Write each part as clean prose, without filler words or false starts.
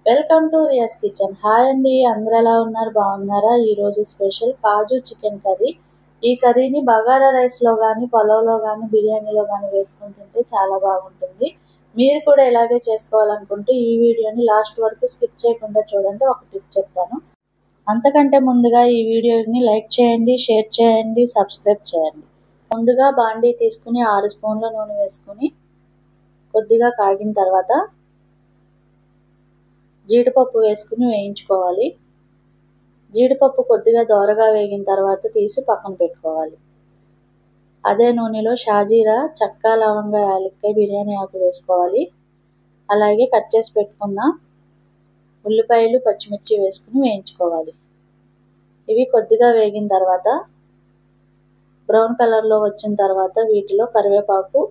Welcome to Ria's kitchen. Hi అండి, అందరూ ఎలా ఉన్నారు? బాగున్నారా? ఈరోజు స్పెషల్ కాజు చికెన్ కర్రీ. ఈ కర్రీని బగారా రైస్లో కానీ, పలావ్లో కానీ, బిర్యానీలో కానీ వేసుకొని తింటే చాలా బాగుంటుంది. మీరు కూడా ఇలాగే చేసుకోవాలనుకుంటే ఈ వీడియోని లాస్ట్ వరకు స్కిప్ చేయకుండా చూడండి. ఒక టిప్ చెప్తాను. అంతకంటే ముందుగా ఈ వీడియోని లైక్ చేయండి, షేర్ చేయండి, సబ్స్క్రైబ్ చేయండి. ముందుగా బాండీ తీసుకుని 6 స్పూన్ల నూనె వేసుకుని కొద్దిగా కాగిన తర్వాత జీడిపప్పు వేసుకుని వేయించుకోవాలి. జీడిపప్పు కొద్దిగా దోరగా వేగిన తర్వాత తీసి పక్కన పెట్టుకోవాలి. అదే నూనెలో షాజీరా, చెక్క, లవంగ, యాలక్కాయ, బిర్యానీ ఆకు వేసుకోవాలి. అలాగే కట్ చేసి పెట్టుకున్న ఉల్లిపాయలు, పచ్చిమిర్చి వేసుకుని వేయించుకోవాలి. ఇవి కొద్దిగా వేగిన తర్వాత బ్రౌన్ కలర్లో వచ్చిన తర్వాత వీటిలో కరివేపాకు,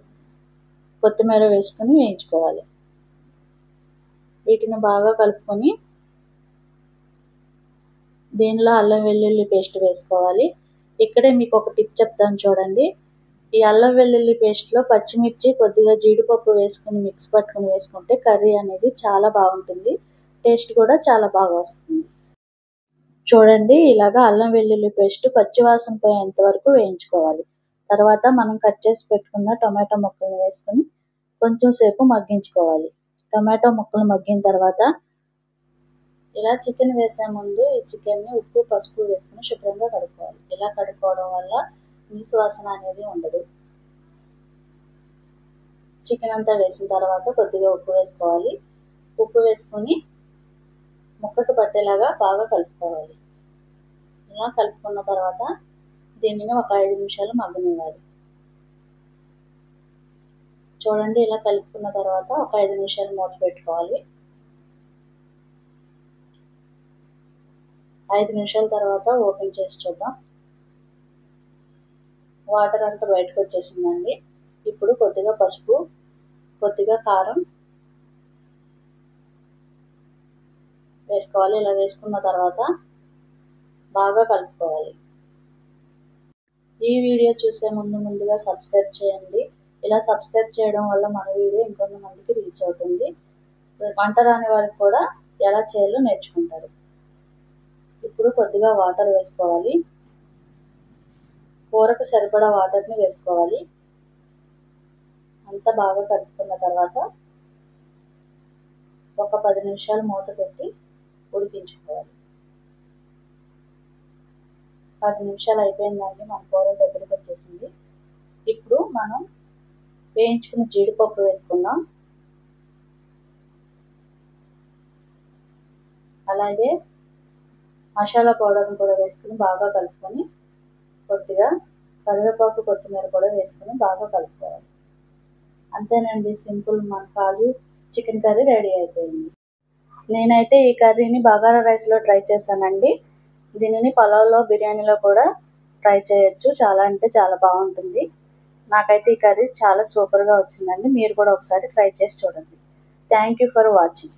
కొత్తిమీర వేసుకుని వేయించుకోవాలి. వీటిని బాగా కలుపుకొని దీనిలో అల్లం వెల్లుల్లి పేస్ట్ వేసుకోవాలి. ఇక్కడే మీకు ఒక టిప్ చెప్తాను చూడండి. ఈ అల్లం వెల్లుల్లి పేస్ట్లో పచ్చిమిర్చి, కొద్దిగా జీడిపప్పు వేసుకుని మిక్స్ పట్టుకుని వేసుకుంటే కర్రీ అనేది చాలా బాగుంటుంది. టేస్ట్ కూడా చాలా బాగా వస్తుంది. చూడండి, ఇలాగా అల్లం వెల్లుల్లి పేస్ట్ పచ్చివాసన పోయేంత వరకు వేయించుకోవాలి. తర్వాత మనం కట్ చేసి పెట్టుకున్న టొమాటో ముక్కలను వేసుకుని కొంచెం సేపు మగ్గించుకోవాలి. టొమాటో ముక్కలు మగ్గిన తర్వాత ఇలా చికెన్ వేసే ముందు ఈ చికెన్ని ఉప్పు, పసుపు వేసుకుని శుభ్రంగా కడుక్కోవాలి. ఇలా కడుక్కోవడం వల్ల నీసు వాసన అనేది ఉండదు. చికెన్ అంతా వేసిన తర్వాత కొద్దిగా ఉప్పు వేసుకోవాలి. ఉప్పు వేసుకొని ముక్కకు పట్టేలాగా బాగా కలుపుకోవాలి. ఇలా కలుపుకున్న తర్వాత దీనిని ఒక 5 నిమిషాలు మగ్గనివ్వాలి. చూడండి, ఇలా కలుపుకున్న తర్వాత ఒక 5 నిమిషాలు మూత పెట్టుకోవాలి. 5 నిమిషాల తర్వాత ఓపెన్ చేసి చూద్దాం. వాటర్ అంతా బయటకు వచ్చేసిందండి. ఇప్పుడు కొద్దిగా పసుపు, కొద్దిగా కారం వేసుకోవాలి. ఇలా వేసుకున్న తర్వాత బాగా కలుపుకోవాలి. ఈ వీడియో చూసే ముందుగా సబ్స్క్రైబ్ చేయండి. ఇలా సబ్స్క్రైబ్ చేయడం వల్ల మన వీడియో ఇంకొంతమందికి రీచ్ అవుతుంది. వంట రాని వారికి కూడా ఎలా చేయాలో నేర్చుకుంటారు. ఇప్పుడు కొద్దిగా వాటర్ వేసుకోవాలి. కూరకు సరిపడా వాటర్ని వేసుకోవాలి. అంతా బాగా కలుపుకున్న తర్వాత ఒక 10 నిమిషాలు మూత పెట్టి ఉడికించుకోవాలి. 10 నిమిషాలు అయిపోయిందండి. మన కూర దగ్గరికి వచ్చేసింది. ఇప్పుడు మనం వేయించుకున్న జీడిపప్పు వేసుకుందాం. అలాగే మసాలా పౌడర్ని కూడా వేసుకుని బాగా కలుపుకొని కొద్దిగా కరివేపాకు, కొత్తిమీర కూడా వేసుకుని బాగా కలుపుకోవాలి. అంతేనండి, సింపుల్. మన కాజు చికెన్ కర్రీ రెడీ అయిపోయింది. నేనైతే ఈ కర్రీని బగారా రైస్లో ట్రై చేశానండి. దీనిని పలావ్లో, బిర్యానీలో కూడా ట్రై చేయొచ్చు. చాలా అంటే చాలా బాగుంటుంది. నాకైతే ఈ కర్రీ చాలా సూపర్గా వచ్చిందండి. మీరు కూడా ఒకసారి ట్రై చేసి చూడండి. Thank you for watching.